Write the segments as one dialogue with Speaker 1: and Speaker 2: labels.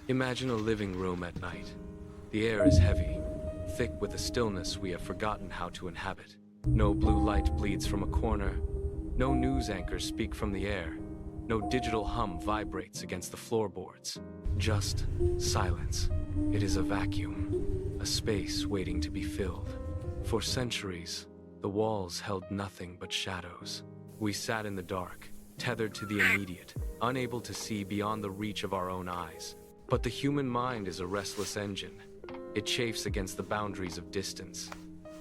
Speaker 1: Imagine a living room at night. The air is heavy, thick with a stillness we have forgotten how to inhabit. No blue light bleeds from a corner. No news anchors speak from the air. No digital hum vibrates against the floorboards. Just silence. It is a vacuum, a space waiting to be filled. For centuries, the walls held nothing but shadows. We sat in the dark, tethered to the immediate, unable to see beyond the reach of our own eyes. But the human mind is a restless engine. It chafes against the boundaries of distance.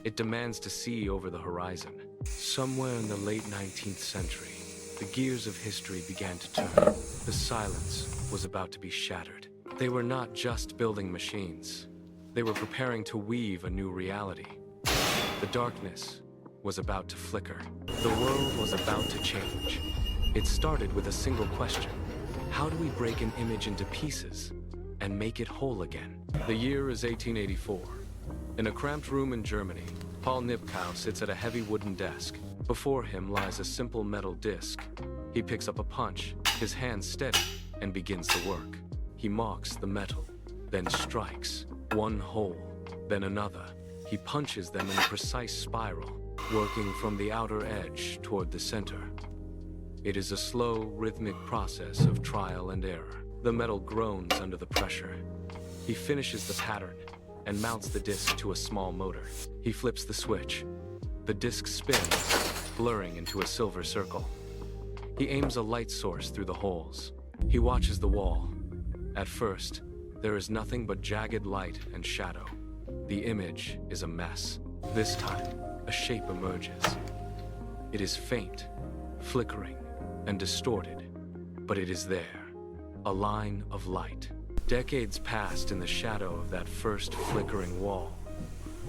Speaker 1: It demands to see over the horizon. Somewhere in the late 19th century, the gears of history began to turn. The silence was about to be shattered. They were not just building machines. They were preparing to weave a new reality. The darkness was about to flicker. The world was about to change. It started with a single question. How do we break an image into pieces and make it whole again? The year is 1884. In a cramped room in Germany, Paul Nipkow sits at a heavy wooden desk. Before him lies a simple metal disc. He picks up a punch, his hand steady, and begins the work. He mocks the metal, then strikes. One hole, then another. He punches them in a precise spiral, working from the outer edge toward the center. It is a slow, rhythmic process of trial and error. The metal groans under the pressure. He finishes the pattern and mounts the disc to a small motor. He flips the switch. The disc spins, blurring into a silver circle. He aims a light source through the holes. He watches the wall. At first, there is nothing but jagged light and shadow. The image is a mess. This time, a shape emerges. It is faint, flickering, and distorted, but it is there, a line of light. Decades passed in the shadow of that first flickering wall.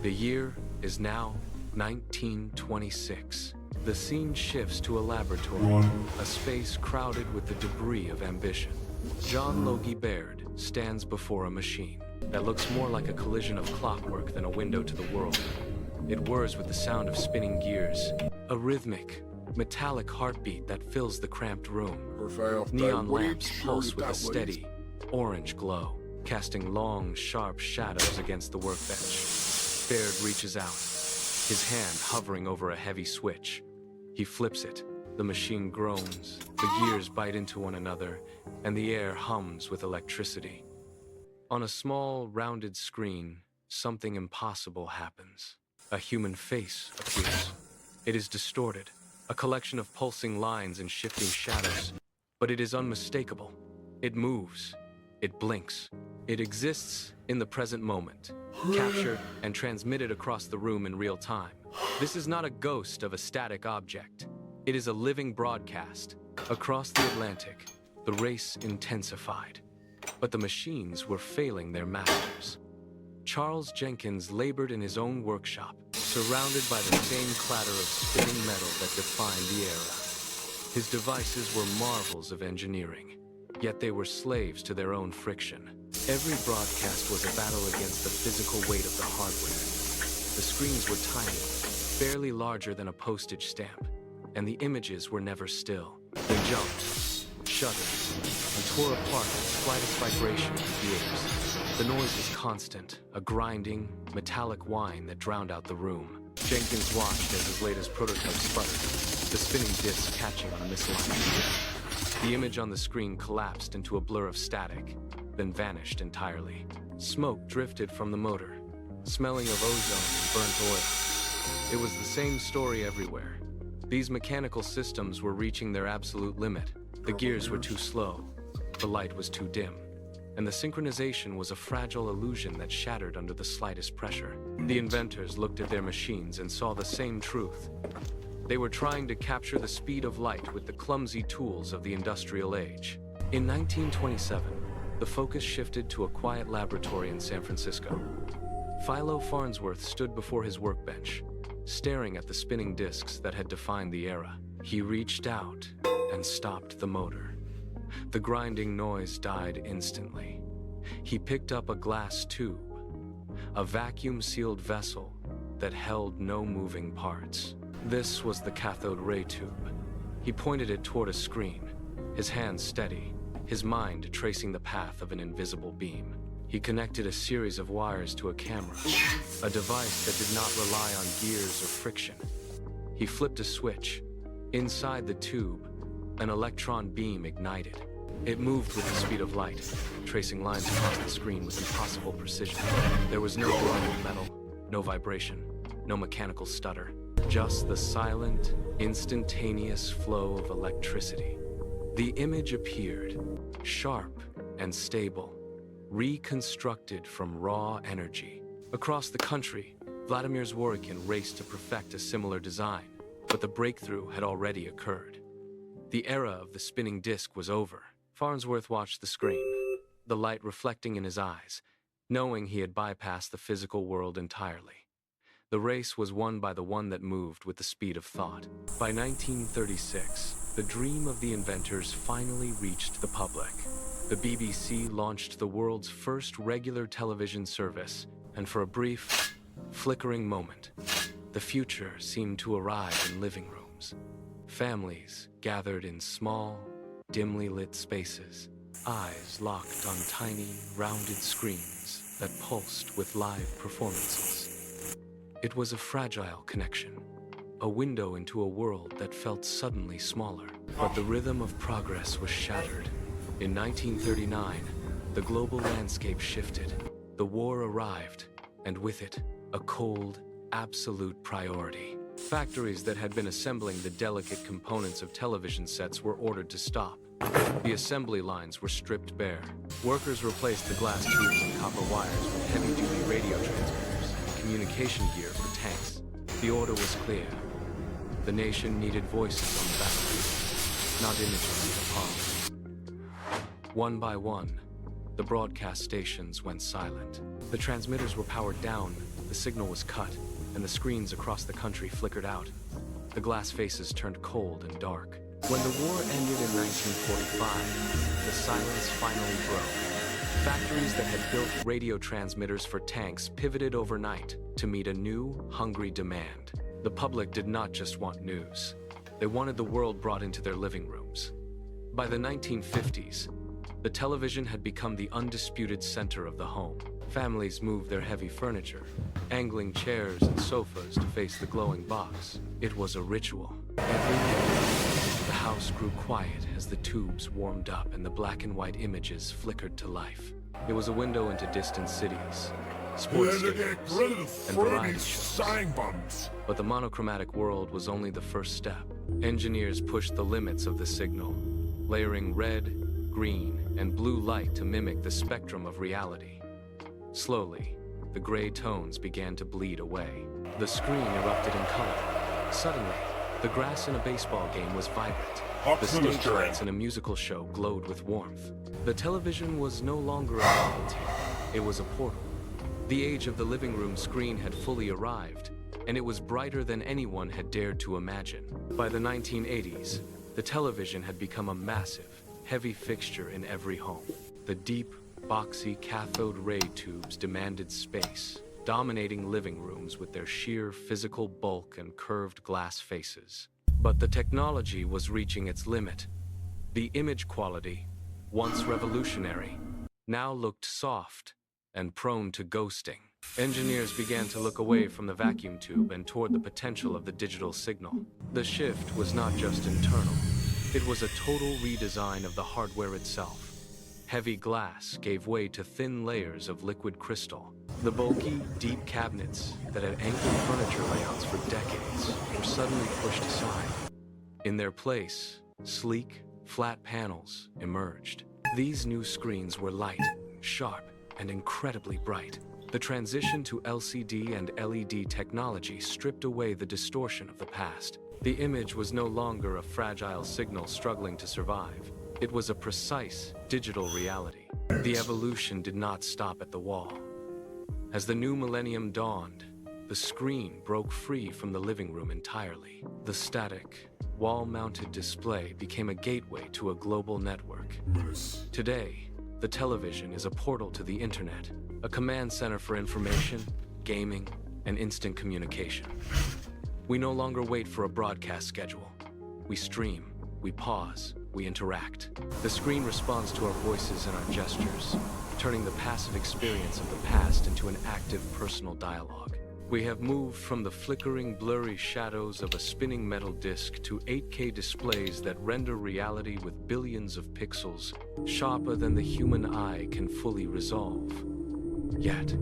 Speaker 1: The year is now 1926. The scene shifts to a laboratory, a space crowded with the debris of ambition. John Logie Baird stands before a machine that looks more like a collision of clockwork than a window to the world. It whirs with the sound of spinning gears, a rhythmic, metallic heartbeat that fills the cramped room. Neon lamps pulse with a steady, orange glow, casting long, sharp shadows against the workbench. Baird reaches out, his hand hovering over a heavy switch. He flips it. The machine groans, the gears bite into one another, and the air hums with electricity. On a small, rounded screen, something impossible happens. A human face appears. It is distorted, a collection of pulsing lines and shifting shadows, but it is unmistakable. It moves. It blinks. It exists in the present moment, captured and transmitted across the room in real time. This is not a ghost of a static object. It is a living broadcast. Across the Atlantic, the race intensified, but the machines were failing their masters. Charles Jenkins labored in his own workshop, surrounded by the same clatter of spinning metal that defined the era. His devices were marvels of engineering, yet they were slaves to their own friction. Every broadcast was a battle against the physical weight of the hardware. The screens were tiny, barely larger than a postage stamp, and the images were never still. They jumped, shuddered, and tore apart at the slightest vibration of the gears. The noise was constant, a grinding, metallic whine that drowned out the room. Jenkins watched as his latest prototype sputtered, the spinning disc catching on a misaligned gear. The image on the screen collapsed into a blur of static, then vanished entirely. Smoke drifted from the motor, smelling of ozone and burnt oil. It was the same story everywhere. These mechanical systems were reaching their absolute limit. The gears were too slow, the light was too dim, and the synchronization was a fragile illusion that shattered under the slightest pressure. The inventors looked at their machines and saw the same truth. They were trying to capture the speed of light with the clumsy tools of the industrial age. In 1927, the focus shifted to a quiet laboratory in San Francisco. Philo Farnsworth stood before his workbench, staring at the spinning discs that had defined the era. He reached out and stopped the motor. The grinding noise died instantly. He picked up a glass tube, a vacuum-sealed vessel that held no moving parts. This was the cathode ray tube. He pointed it toward a screen, his hand steady, his mind tracing the path of an invisible beam. He connected a series of wires to a camera, a device that did not rely on gears or friction. He flipped a switch. Inside the tube, an electron beam ignited. It moved with the speed of light, tracing lines across the screen with impossible precision. There was no glowing of metal, no vibration, no mechanical stutter, just the silent, instantaneous flow of electricity. The image appeared, sharp and stable, reconstructed from raw energy. Across the country, Vladimir Zworykin raced to perfect a similar design, but the breakthrough had already occurred. The era of the spinning disc was over. Farnsworth watched the screen, the light reflecting in his eyes, knowing he had bypassed the physical world entirely. The race was won by the one that moved with the speed of thought. By 1936, the dream of the inventors finally reached the public. The BBC launched the world's first regular television service, and for a brief, flickering moment, the future seemed to arrive in living rooms. Families gathered in small, dimly lit spaces, eyes locked on tiny, rounded screens that pulsed with live performances. It was a fragile connection, a window into a world that felt suddenly smaller. But the rhythm of progress was shattered. In 1939, the global landscape shifted. The war arrived, and with it, a cold, absolute priority. Factories that had been assembling the delicate components of television sets were ordered to stop. The assembly lines were stripped bare. Workers replaced the glass tubes and copper wires with heavy-duty radio transmitters and communication gear for tanks. The order was clear. The nation needed voices on the battlefield, not images upon. One by one, the broadcast stations went silent. The transmitters were powered down, the signal was cut, and the screens across the country flickered out. The glass faces turned cold and dark. When the war ended in 1945, the silence finally broke. Factories that had built radio transmitters for tanks pivoted overnight to meet a new, hungry demand. The public did not just want news. They wanted the world brought into their living rooms. By the 1950s, the television had become the undisputed center of the home. Families moved their heavy furniture, angling chairs and sofas to face the glowing box. It was a ritual. Every day, the house grew quiet as the tubes warmed up and the black and white images flickered to life. It was a window into distant cities, sports stadiums, and variety shows. But the monochromatic world was only the first step. Engineers pushed the limits of the signal, layering red, green, and blue light to mimic the spectrum of reality. Slowly, the gray tones began to bleed away. The screen erupted in color. Suddenly, the grass in a baseball game was vibrant. The stage lights in a musical show glowed with warmth. The television was no longer a novelty. It was a portal. The age of the living room screen had fully arrived, and it was brighter than anyone had dared to imagine. By the 1980s, the television had become a massive, heavy fixture in every home. The deep, boxy cathode ray tubes demanded space, dominating living rooms with their sheer physical bulk and curved glass faces. But the technology was reaching its limit. The image quality, once revolutionary, now looked soft and prone to ghosting. Engineers began to look away from the vacuum tube and toward the potential of the digital signal. The shift was not just internal. It was a total redesign of the hardware itself. Heavy glass gave way to thin layers of liquid crystal. The bulky, deep cabinets that had anchored furniture layouts for decades were suddenly pushed aside. In their place, sleek, flat panels emerged. These new screens were light, sharp, and incredibly bright. The transition to LCD and LED technology stripped away the distortion of the past. The image was no longer a fragile signal struggling to survive. It was a precise, digital reality. The evolution did not stop at the wall. As the new millennium dawned, the screen broke free from the living room entirely. The static, wall-mounted display became a gateway to a global network. Today, the television is a portal to the internet, a command center for information, gaming, and instant communication. We no longer wait for a broadcast schedule. We stream, we pause, we we interact. The screen responds to our voices and our gestures, turning the passive experience of the past into an active personal dialogue. We have moved from the flickering, blurry shadows of a spinning metal disc to 8K displays that render reality with billions of pixels, sharper than the human eye can fully resolve. Yet,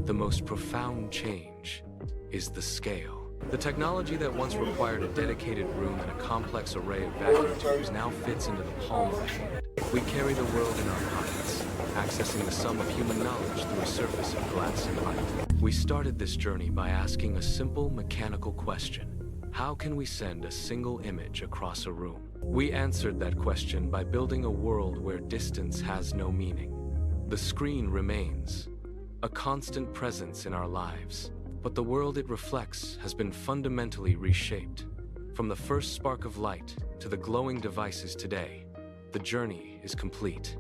Speaker 1: the most profound change is the scale. The technology that once required a dedicated room and a complex array of vacuum tubes now fits into the palm of a hand. We carry the world in our pockets, accessing the sum of human knowledge through a surface of glass and light. We started this journey by asking a simple mechanical question. How can we send a single image across a room? We answered that question by building a world where distance has no meaning. The screen remains, a constant presence in our lives, but the world it reflects has been fundamentally reshaped. From the first spark of light to the glowing devices today, the journey is complete.